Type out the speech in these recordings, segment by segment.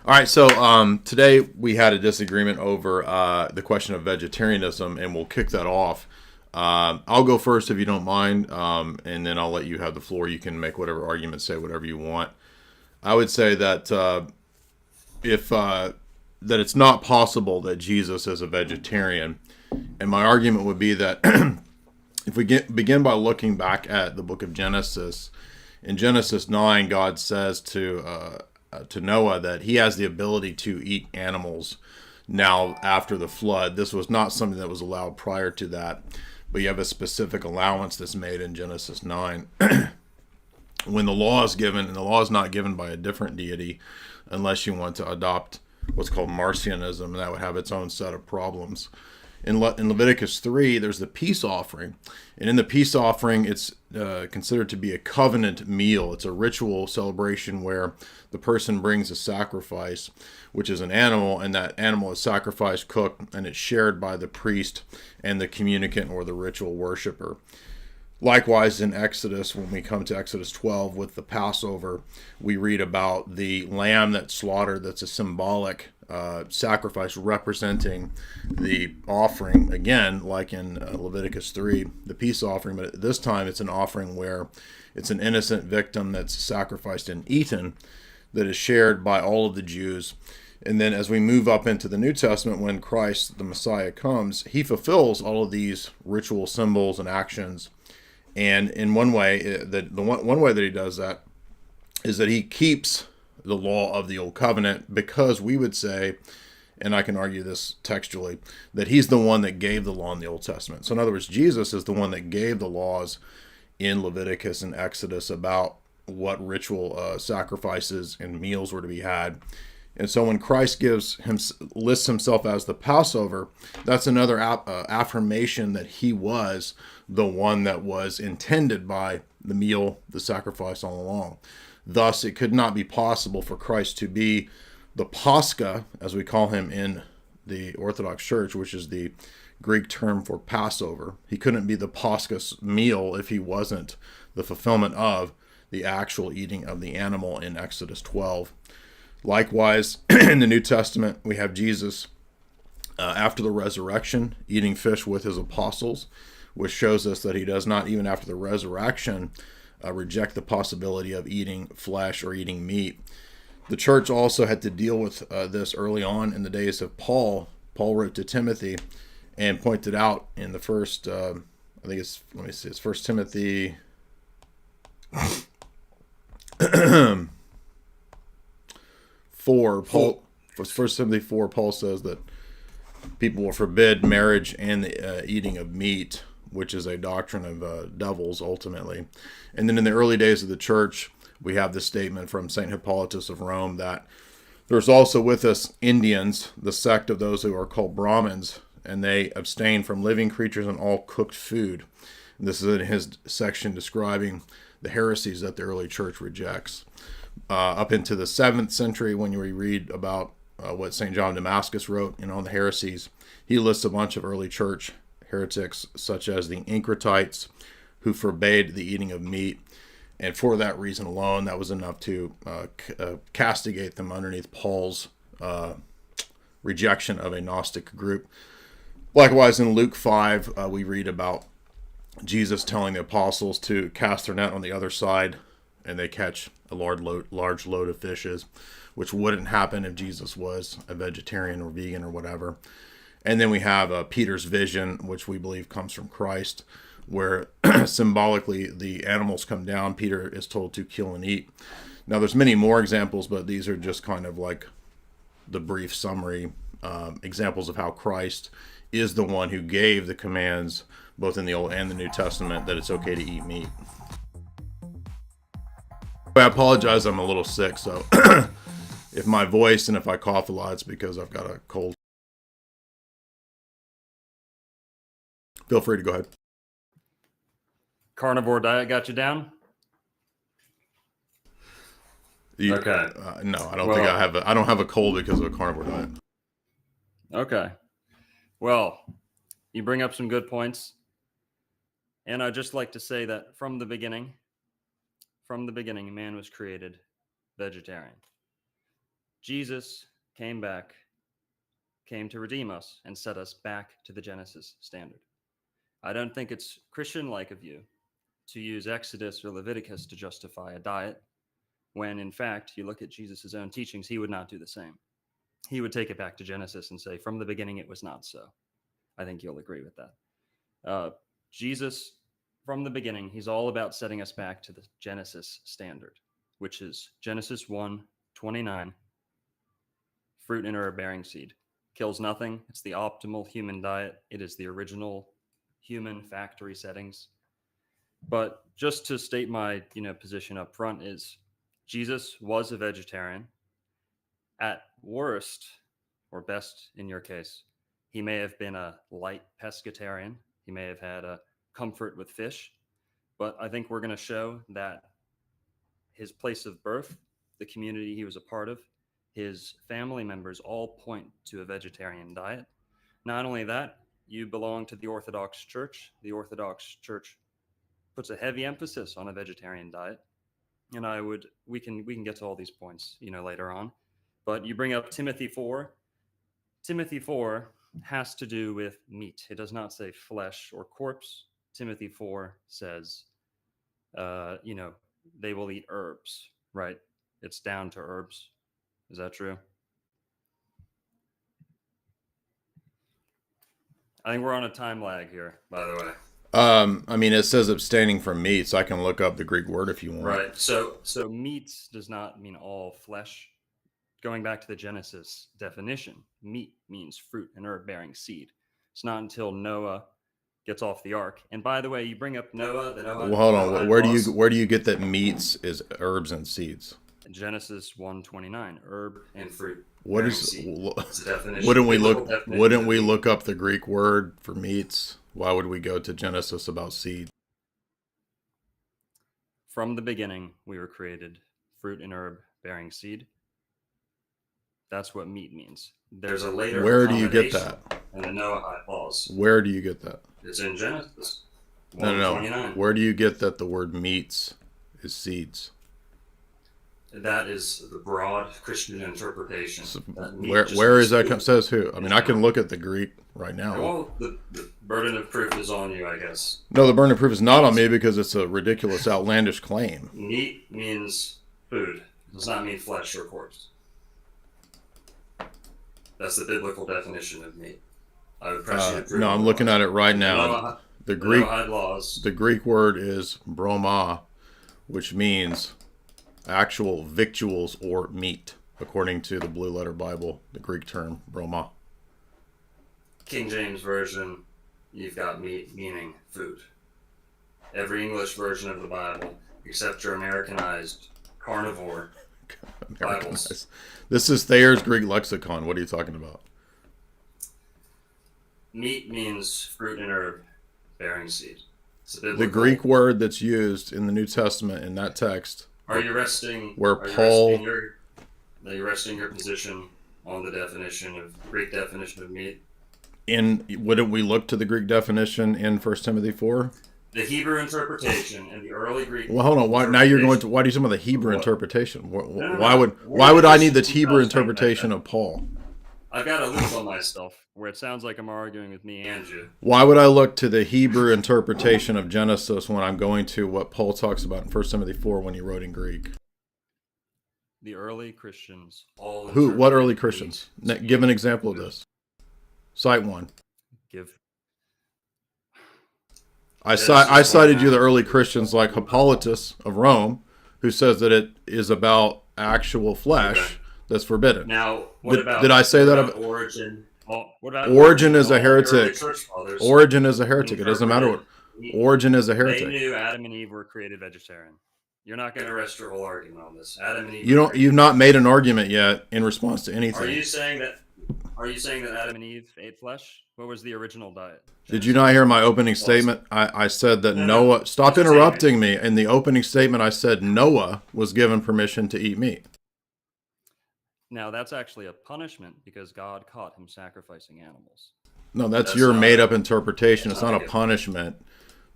All right, so today we had a disagreement over the question of vegetarianism, and we'll kick that off. I'll go first if you don't mind, and then I'll let you have the floor. You can make whatever argument, say whatever you want. I would say that if that it's not possible that Jesus is a vegetarian, and my argument would be that if we begin by looking back at the book of Genesis, in Genesis 9, God says to Noah that he has the ability to eat animals now after the flood. This was not something that was allowed prior to that, but you have a specific allowance that's made in Genesis 9 when the law is given, and the law is not given by a different deity unless you want to adopt what's called Marcionism, and that would have its own set of problems. In Leviticus 3, there's the peace offering. And in the peace offering, it's considered to be a covenant meal. It's a ritual celebration where the person brings a sacrifice, which is an animal, and that animal is sacrificed, cooked, and it's shared by the priest and the communicant or the ritual worshiper. Likewise, in Exodus, when we come to Exodus 12 with the Passover, we read about the lamb that's slaughtered. That's a symbolic sacrifice representing the offering, again, like in Leviticus 3, the peace offering, but this time it's an offering where it's an innocent victim that's sacrificed and eaten that is shared by all of the Jews. And then as we move up into the New Testament, when Christ, the Messiah, comes, he fulfills all of these ritual symbols and actions. And in one way, one way that he does that is that he keeps the law of the Old Covenant, because we would say, and I can argue this textually, that he's the one that gave the law in the Old Testament. So in other words, Jesus is the one that gave the laws in Leviticus and Exodus about what ritual sacrifices and meals were to be had. And so when Christ lists himself as the Passover, that's another affirmation that he was the one that was intended by the meal, the sacrifice all along. Thus, it could not be possible for Christ to be the Pascha, as we call him in the Orthodox Church, which is the Greek term for Passover. He couldn't be the Pascha meal if he wasn't the fulfillment of the actual eating of the animal in Exodus 12. Likewise, in the New Testament, we have Jesus after the resurrection eating fish with his apostles, which shows us that he does not, even after the resurrection, reject the possibility of eating flesh or eating meat. The church also had to deal with this early on in the days of Paul. Paul wrote to Timothy and pointed out in the first, it's 1 Timothy 4. First Timothy 4, Paul says that people will forbid marriage and the eating of meat, which is a doctrine of devils ultimately. And then in the early days of the church, we have this statement from St. Hippolytus of Rome that there's also with us Indians, the sect of those who are called Brahmins, and they abstain from living creatures and all cooked food. And this is in his section describing the heresies that the early church rejects. Up into the 7th century, when you read about what St. John of Damascus wrote, on the heresies, he lists a bunch of early church heretics, such as the Encratites, who forbade the eating of meat. And for that reason alone, that was enough to castigate them underneath Paul's rejection of a Gnostic group. Likewise, in Luke 5, we read about Jesus telling the apostles to cast their net on the other side, and they catch a large load of fishes, which wouldn't happen if Jesus was a vegetarian or vegan or whatever. And then we have Peter's vision, which we believe comes from Christ, where symbolically the animals come down. Peter is told to kill and eat. Now, there's many more examples, but these are just kind of like the brief summary examples of how Christ is the one who gave the commands, both in the Old and the New Testament, that it's okay to eat meat. I apologize, I'm a little sick, so if my voice and if I cough a lot, it's because I've got a cold. Feel free to go ahead. Carnivore diet got you down? Okay. No, I don't think I don't have a cold because of a carnivore diet. Okay. Well, you bring up some good points. And I'd just like to say that from the beginning, man was created vegetarian. Jesus came to redeem us and set us back to the Genesis standard. I don't think it's Christian-like of you to use Exodus or Leviticus to justify a diet, when in fact, you look at Jesus' own teachings, he would not do the same. He would take it back to Genesis and say, from the beginning, it was not so. I think you'll agree with that. Jesus, from the beginning, he's all about setting us back to the Genesis standard, which is Genesis 1:29, fruit and herb bearing seed. Kills nothing. It's the optimal human diet. It is the original human factory settings. But just to state my position up front is Jesus was a vegetarian. At worst, or best in your case, he may have been a light pescatarian. He may have had a comfort with fish. But I think we're going to show that his place of birth, the community he was a part of, his family members all point to a vegetarian diet. Not only that, you belong to the Orthodox Church. The Orthodox Church puts a heavy emphasis on a vegetarian diet. And we can get to all these points, later on. But you bring up Timothy 4. Timothy 4 has to do with meat. It does not say flesh or corpse. Timothy 4 says, they will eat herbs, right? It's down to herbs. Is that true? I think we're on a time lag here, by the way. I mean, it says abstaining from meat, so I can look up the Greek word if you want. Right. So meat does not mean all flesh. Going back to the Genesis definition, meat means fruit and herb bearing seed. It's not until Noah gets off the ark. And by the way, you bring up Noah. Well, hold on. Where do you get that meats is herbs and seeds? Genesis 1:29, herb and fruit. What is the definition? Wouldn't we look up the Greek word for meats? Why would we go to Genesis about seed? From the beginning, we were created fruit and herb bearing seed. That's what meat means. There's a later. Where do you get that? In the Noahide laws. Where do you get that? It's in Genesis. No. Where do you get that the word meats is seeds? That is the broad Christian interpretation. So where is that? Says who? I mean, I can look at the Greek right now. Well, the burden of proof is on you, I guess. No, the burden of proof is not on me because it's a ridiculous, outlandish claim. Meat means food. It does not mean flesh or corpse. That's the biblical definition of meat. I would press you to prove. No, I'm looking at it right now. The Greek word is broma, which means actual victuals or meat, according to the Blue Letter Bible, the Greek term broma. King James Version, you've got meat meaning food. Every English version of the Bible, except your Americanized carnivore Bibles. This is Thayer's Greek lexicon. What are you talking about? Meat means fruit and herb bearing seed. The Greek word that's used in the New Testament in that text. Are you resting your position on the Greek definition of meat? Wouldn't we look to the Greek definition in 1 Timothy 4? The Hebrew interpretation and the early Greek. Well, hold on. Why are you talking about the Hebrew interpretation? Why would I need the Hebrew interpretation of Paul? I've got a loop on myself where it sounds like I'm arguing with me and you. Why would I look to the Hebrew interpretation of Genesis when I'm going to what Paul talks about in 1 Timothy 4 when he wrote in Greek? The early Christians. What early Christians? Give an example of this. Cite one. I cited you the early Christians like Hippolytus of Rome, who says that it is about actual flesh that's forbidden. Now, did I say that about Origen? Origen is a heretic. Origen is a heretic. It doesn't matter what. Origen is a heretic. They knew Adam and Eve were created vegetarian. You're not going to rest your whole argument on this. Adam and Eve. You've not made an argument yet in response to anything. Are you saying that Adam and Eve ate flesh? What was the original diet? Did you not hear my opening statement? I said that Noah... Stop interrupting me. In the opening statement, I said Noah was given permission to eat meat. Now, that's actually a punishment because God caught him sacrificing animals. No, that's your made-up interpretation. It's not a punishment.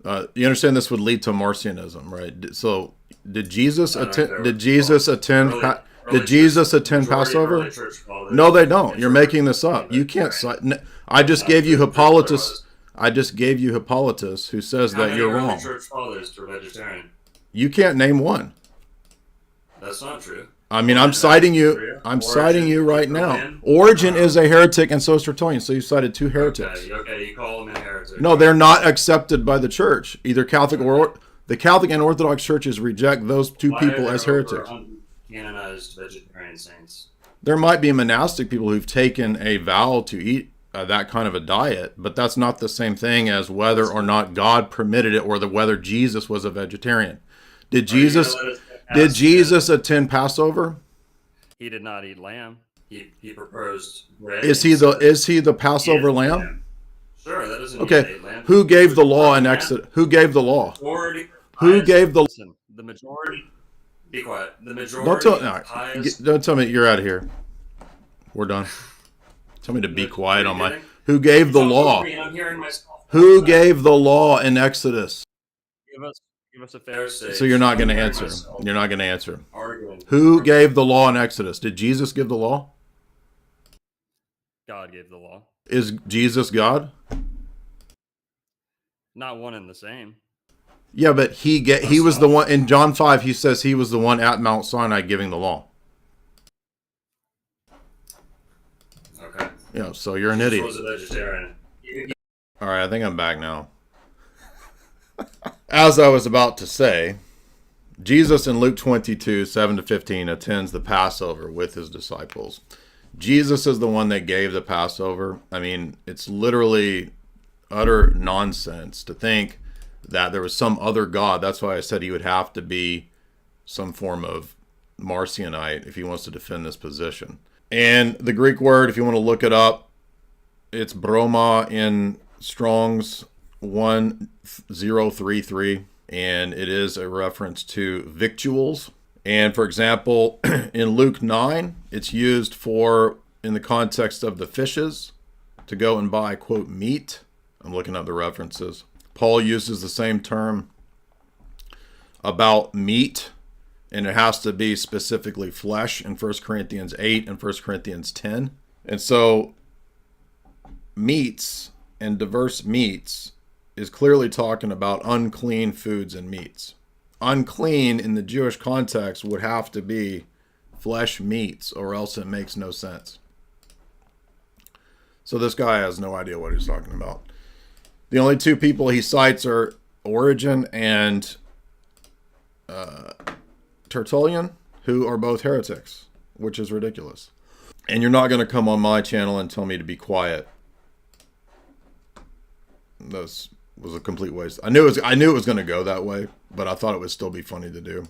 You understand this would lead to Marcionism, right? So, did Jesus attend... Did Jesus attend Passover? No, they don't. You're making this up. You can't cite. I just gave you Hippolytus. I just gave you Hippolytus, who says that you're wrong. Church fathers were vegetarian? You can't name one. That's not true. I mean, I'm citing you. I'm citing you right now. Origen is a heretic, and so is Tertullian. So you cited two heretics. Okay, you call them a heretic. No, they're not accepted by the church. Either Catholic or the Catholic and Orthodox churches reject those two people as heretics. Canonized vegetarian saints. There might be monastic people who've taken a vow to eat that kind of a diet, but that's not the same thing as whether or not God permitted it, or whether Jesus was a vegetarian. Did Jesus attend Passover? He did not eat lamb. He proposed bread. Is he the Passover lamb? Sure, that doesn't Okay. Who gave the law in Exodus? Who gave the law? Who gave the? Listen, the majority. Be quiet. The majority. Don't tell me you're out of here. We're done. Tell me to be quiet on my. Who gave the law? Who gave the law in Exodus? Give us a fair say. So you're not going to answer. You're not going to answer. Who gave the law in Exodus? Did Jesus give the law? God gave the law. Is Jesus God? Not one and the same. Yeah, but he was the one in John 5. He says he was the one at Mount Sinai giving the law. Okay. Yeah, so you're an idiot. Was a vegetarian. All right, I think I'm back now. As I was about to say, Jesus in Luke 22, 7-15 attends the Passover with his disciples. Jesus is the one that gave the Passover. I mean, it's literally utter nonsense to think that there was some other God. That's why I said he would have to be some form of Marcionite if he wants to defend this position. And the Greek word, if you want to look it up, it's broma in Strong's 1033, and it is a reference to victuals. And for example, in Luke 9, it's used in the context of the fishes, to go and buy, quote, meat. I'm looking at the references. Paul uses the same term about meat, and it has to be specifically flesh in 1 Corinthians 8 and 1 Corinthians 10. And so meats and diverse meats is clearly talking about unclean foods and meats. Unclean in the Jewish context would have to be flesh meats, or else it makes no sense. So this guy has no idea what he's talking about. The only two people he cites are Origen and Tertullian, who are both heretics, which is ridiculous. And you're not going to come on my channel and tell me to be quiet. This was a complete waste. I knew it was going to go that way, but I thought it would still be funny to do.